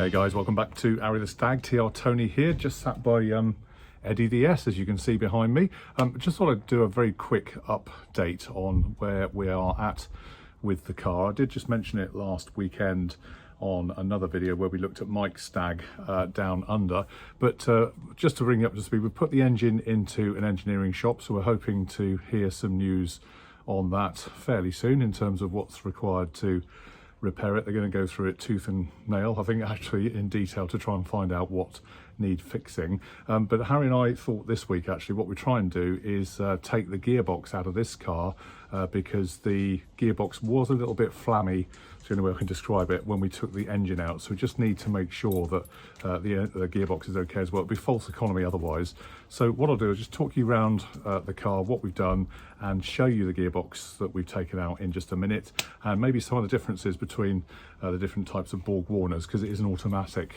Hey guys, welcome back to Arry The Stag. TR Tony here, just sat by Eddie the Ess, as you can see behind me. Just thought I'd do a very quick update on where we are at with the car. I did just mention it last weekend on another video where we looked at Mike's Stag down under, but just to bring you up to speed, we've put the engine into an engineering shop, so we're hoping to hear some news on that fairly soon in terms of what's required to repair it. They're going to go through it tooth and nail, I think, actually in detail to try and find out what need fixing. But Harry and I thought this week actually what we try and do is take the gearbox out of this car because the gearbox was a little bit flammy, it's the only way I can describe it, when we took the engine out. So we just need to make sure that the gearbox is okay as well. It'd be false economy otherwise. So what I'll do is just talk you around the car, what we've done, and show you the gearbox that we've taken out in just a minute, and maybe some of the differences between the different types of Borg Warners, because it is an automatic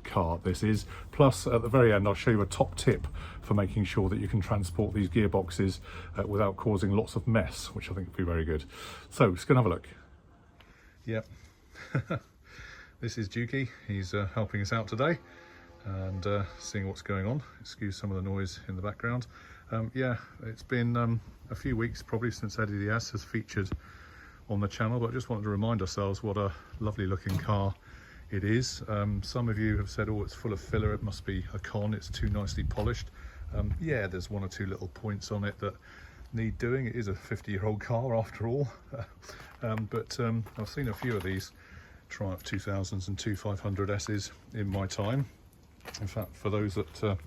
car, this is. Plus, at the very end, I'll show you a top tip for making sure that you can transport these gearboxes without causing lots of mess, which I think would be very good. So, let's go and have a look. Yep. This is Dukey. He's helping us out today and seeing what's going on. Excuse some of the noise in the background. Yeah, it's been a few weeks probably since Eddie the Ess has featured on the channel, but I just wanted to remind ourselves what a lovely looking car it is. Some of you have said, oh, it's full of filler, it must be a con, it's too nicely polished. Yeah, there's one or two little points on it that need doing. It is a 50-year-old car after all. But I've seen a few of these Triumph 2000s and 2500Ss in my time. In fact, for those that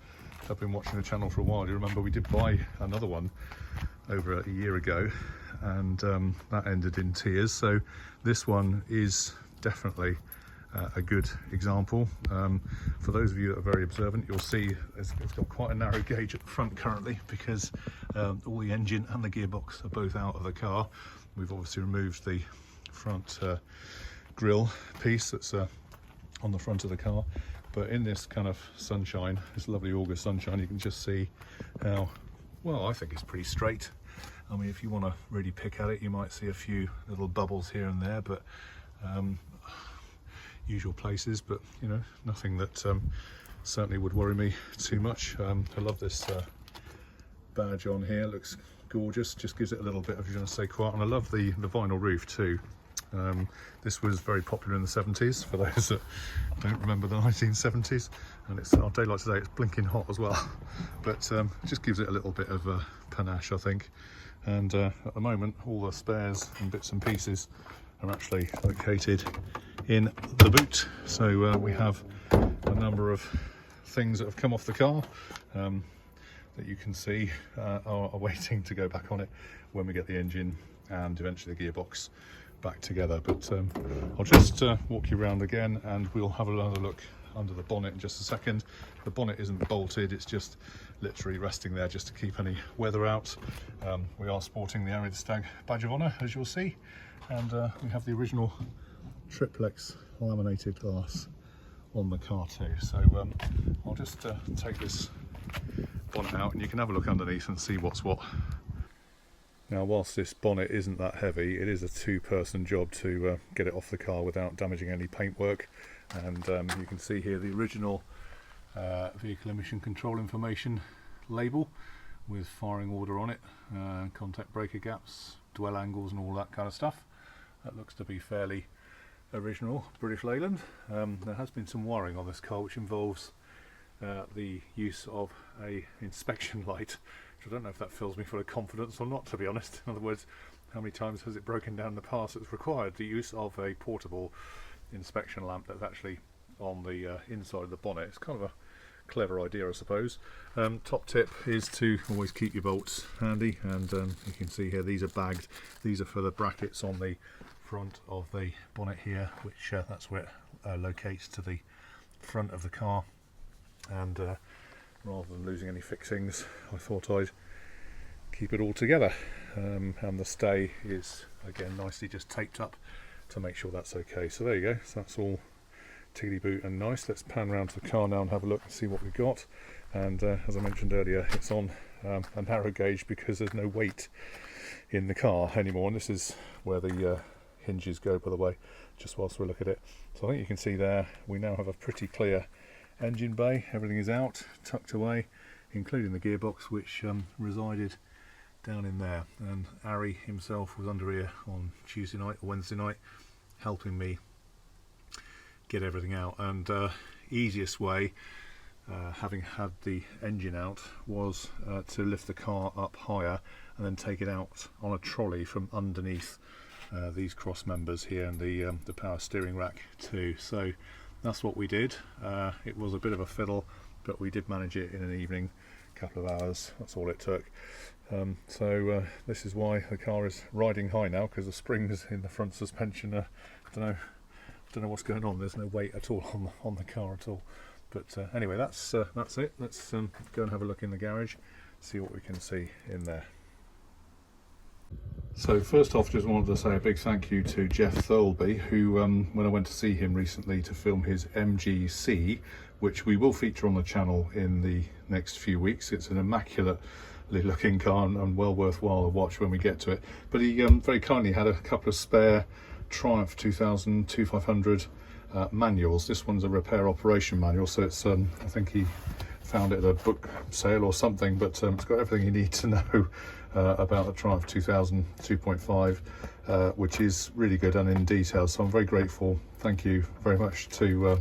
have been watching the channel for a while, you remember we did buy another one over a year ago, and that ended in tears. So this one is definitely a good example. For those of you that are very observant, you'll see it's got quite a narrow gauge at the front currently, because all the engine and the gearbox are both out of the car. We've obviously removed the front grille piece that's on the front of the car, but in this kind of sunshine, this lovely August sunshine, you can just see how, well, I think it's pretty straight. I mean, if you want to really pick at it, you might see a few little bubbles here and there, but usual places, but you know, nothing that certainly would worry me too much. I love this badge on here, it looks gorgeous, just gives it a little bit of, je ne sais quoi, and I love the vinyl roof too. This was very popular in the 70s, for those that don't remember the 1970s, and it's our daylight today, it's blinking hot as well, but it just gives it a little bit of panache, I think. And at the moment, all the spares and bits and pieces are actually located in the boot. So we have a number of things that have come off the car that you can see are waiting to go back on it when we get the engine and eventually the gearbox back together. But I'll just walk you around again, and we'll have another look under the bonnet in just a second. The bonnet isn't bolted, it's just literally resting there just to keep any weather out. We are sporting the Arry The Stag badge of honour, as you'll see, and we have the original triplex laminated glass on the car too. So I'll just take this bonnet out and you can have a look underneath and see what's what. Now, whilst this bonnet isn't that heavy, it is a two-person job to get it off the car without damaging any paintwork. And you can see here the original vehicle emission control information label with firing order on it, contact breaker gaps, dwell angles and all that kind of stuff. That looks to be fairly original British Leyland. There has been some wiring on this car which involves the use of a inspection light, which I don't know if that fills me full of confidence or not, to be honest. In other words, how many times has it broken down in the past? It's required the use of a portable inspection lamp that's actually on the inside of the bonnet. It's kind of a clever idea, I suppose. Top tip is to always keep your bolts handy, and you can see here these are bagged. These are for the brackets on the front of the bonnet here, which that's where it locates to the front of the car. And rather than losing any fixings, I thought I'd keep it all together. And the stay is again nicely just taped up to make sure that's okay. So there you go, so that's all tickety boot and nice. Let's pan around to the car now and have a look and see what we've got. And as I mentioned earlier, it's on a narrow gauge because there's no weight in the car anymore, and this is where the hinges go, by the way, just whilst we look at it. So I think you can see there we now have a pretty clear engine bay. Everything is out, tucked away, including the gearbox, which resided down in there. And Arry himself was under here on Tuesday night or Wednesday night, helping me get everything out. And easiest way, having had the engine out, was to lift the car up higher and then take it out on a trolley from underneath these cross members here and the power steering rack too. So that's what we did. It was a bit of a fiddle, but we did manage it in an evening, couple of hours. That's all it took. So this is why the car is riding high now, because the springs in the front suspension are, I don't know what's going on. There's no weight at all on the car at all. But anyway, that's it. Let's go and have a look in the garage, see what we can see in there. So first off, just wanted to say a big thank you to Jeff Thirlby, who when I went to see him recently to film his MGC, which we will feature on the channel in the next few weeks. It's an immaculately looking car and well worthwhile to watch when we get to it. But he very kindly had a couple of spare Triumph 2000 2500 manuals. This one's a repair operation manual, so it's I think he found it at a book sale or something, but it's got everything you need to know about the Triumph 2000 2.5, which is really good and in detail. So I'm very grateful. Thank you very much to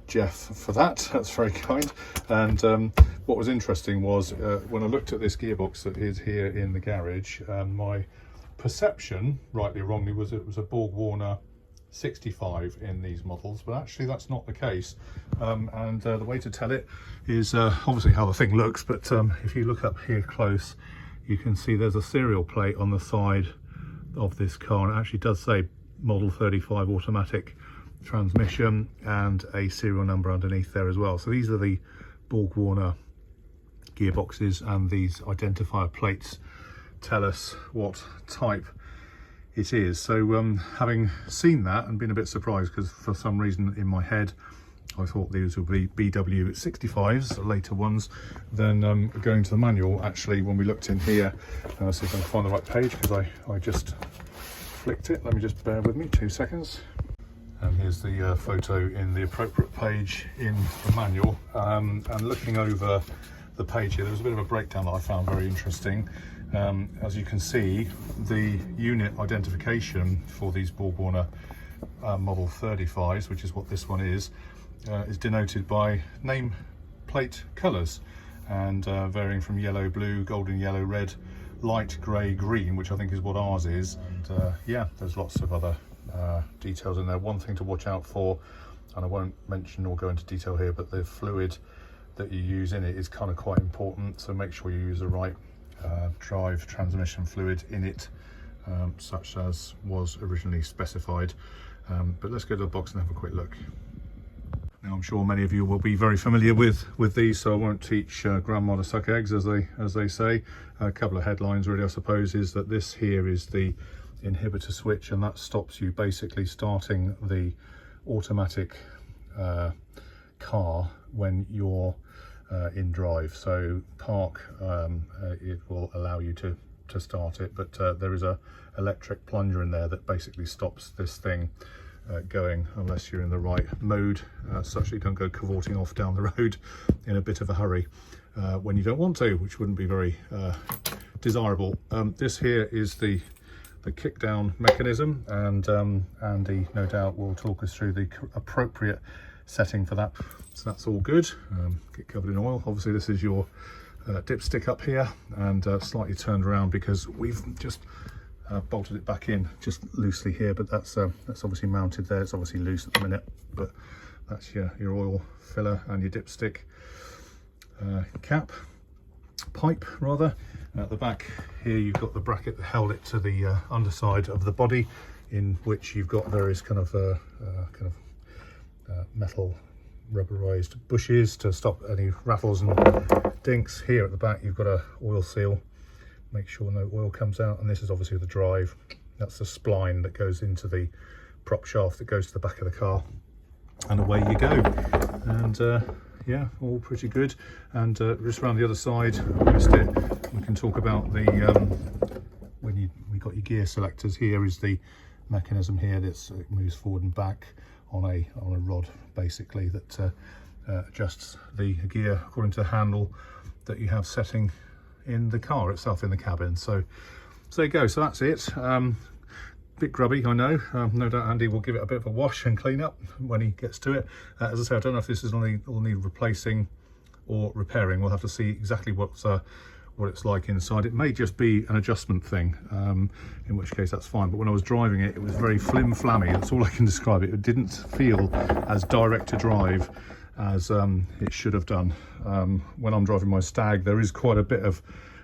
Jeff for that. That's very kind. And what was interesting was when I looked at this gearbox that is here in the garage, my perception, rightly or wrongly, was it was a Borg-Warner 65 in these models, but actually that's not the case. And the way to tell it is obviously how the thing looks, but if you look up here close, you can see there's a serial plate on the side of this car, and it actually does say model 35 automatic transmission and a serial number underneath there as well. So these are the Borg-Warner gearboxes, and these identifier plates tell us what type it is. So having seen that and been a bit surprised, because for some reason in my head I thought these would be BW 65s, later ones, then going to the manual, actually when we looked in here, see if I can find the right page, because I just flicked it. Let me just bear with me 2 seconds. And here's the photo in the appropriate page in the manual. And looking over the page here, there was a bit of a breakdown that I found very interesting. As you can see, the unit identification for these Borg-Warner model 35s, which is what this one is denoted by name plate colours, and varying from yellow, blue, golden yellow, red, light grey, green, which I think is what ours is. And yeah, there's lots of other details in there. One thing to watch out for, and I won't mention or go into detail here, but the fluid that you use in it is kind of quite important, so make sure you use the right drive transmission fluid in it, such as was originally specified. But let's go to the box and have a quick look. Now, I'm sure many of you will be very familiar with these, so I won't teach grandma to suck eggs, as they say. A couple of headlines really, I suppose, is that this here is the inhibitor switch, and that stops you basically starting the automatic car when you're in drive. So park, it will allow you to start it, but there is a electric plunger in there that basically stops this thing going unless you're in the right mode, such that you don't go cavorting off down the road in a bit of a hurry when you don't want to, which wouldn't be very desirable. This here is the kick down mechanism, and Andy no doubt will talk us through the appropriate setting for that. So that's all good. Get covered in oil. Obviously this is your dipstick up here, and slightly turned around because we've just bolted it back in just loosely here, but that's obviously mounted there. It's obviously loose at the minute, but that's your oil filler and your dipstick pipe rather. At the back here you've got the bracket that held it to the underside of the body, in which you've got various kind of metal rubberized bushes to stop any rattles and dinks. Here at the back you've got a oil seal, make sure no oil comes out, and this is obviously the drive. That's the spline that goes into the prop shaft that goes to the back of the car, and away you go. And yeah, all pretty good. And just around the other side, I missed it, we can talk about the we got your gear selectors. Here is the mechanism here that moves forward and back on a rod, basically, that adjusts the gear according to the handle that you have setting in the car itself, in the cabin. So there you go. So that's it. Bit grubby, I know. No doubt Andy will give it a bit of a wash and clean up when he gets to it. As I say, I don't know if this is will need replacing or repairing. We'll have to see exactly what it's like inside. It may just be an adjustment thing, in which case that's fine. But when I was driving it, it was very flim-flammy. That's all I can describe it. It didn't feel as direct to drive as it should have done. When I'm driving my Stag, there is quite a bit of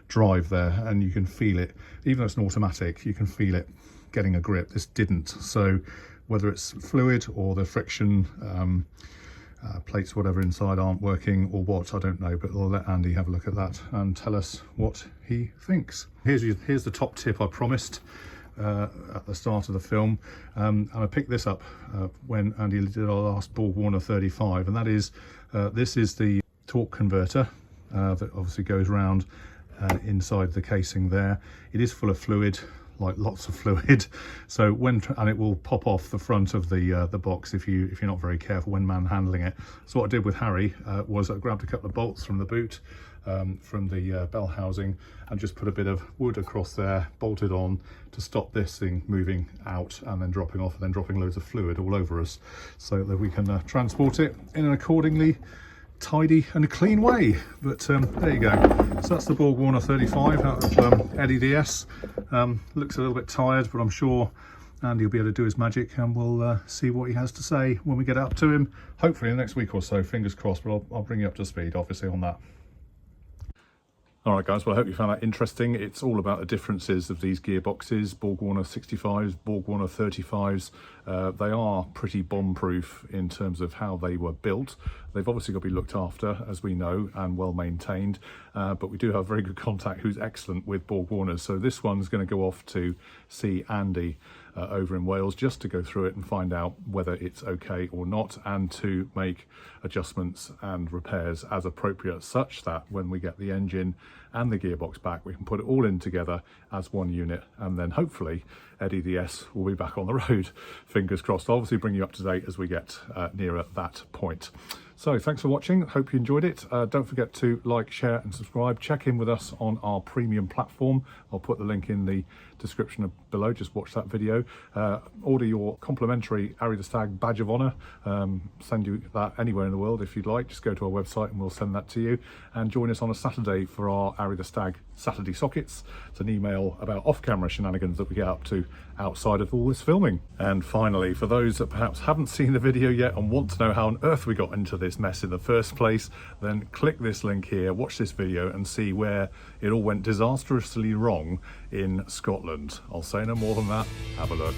drive there, and you can feel it. Even though it's an automatic, you can feel it getting a grip. This didn't. So whether it's fluid or the friction plates, whatever inside, aren't working, or what, I don't know, but I'll let Andy have a look at that and tell us what he thinks. Here's the top tip I promised at the start of the film, and I picked this up when Andy did our last Borg Warner 35, and that is this is the torque converter that obviously goes around inside the casing there. It is full of fluid, like lots of fluid, so and it will pop off the front of the box if you're not very careful when manhandling it. So what I did with Harry was I grabbed a couple of bolts from the boot, from the bell housing, and just put a bit of wood across there, bolted on to stop this thing moving out and then dropping off, and then dropping loads of fluid all over us, so that we can transport it in an accordingly tidy and clean way. But there you go. So that's the Borg Warner 35 out of Eddie the Ess. Looks a little bit tired, but I'm sure Andy will be able to do his magic, and we'll see what he has to say when we get up to him, hopefully in the next week or so, fingers crossed. But I'll bring you up to speed, obviously, on that. All right, guys, well, I hope you found that interesting. It's all about the differences of these gearboxes, Borg Warner 65s, Borg Warner 35s. They are pretty bomb-proof in terms of how they were built. They've obviously got to be looked after, as we know, and well maintained. But we do have very good contact who's excellent with Borg Warners. So this one's going to go off to see Andy over in Wales, just to go through it and find out whether it's okay or not, and to make adjustments and repairs as appropriate, such that when we get the engine and the gearbox back, we can put it all in together as one unit, and then hopefully Eddie the Ess will be back on the road. Fingers crossed. I'll obviously bring you up to date as we get nearer that point. So thanks for watching. Hope you enjoyed it. Don't forget to like, share and subscribe. Check in with us on our premium platform. I'll put the link in the description below. Just watch that video. Order your complimentary Arry the Stag badge of honour. Send you that anywhere in the world if you'd like. Just go to our website and we'll send that to you. And join us on a Saturday for our Arry the Stag Saturday Sockets. It's an email about off-camera shenanigans that we get up to outside of all this filming. And finally, for those that perhaps haven't seen the video yet and want to know how on earth we got into this mess in the first place, then click this link here, watch this video and see where it all went disastrously wrong in Scotland. I'll say no more than that. Have a look.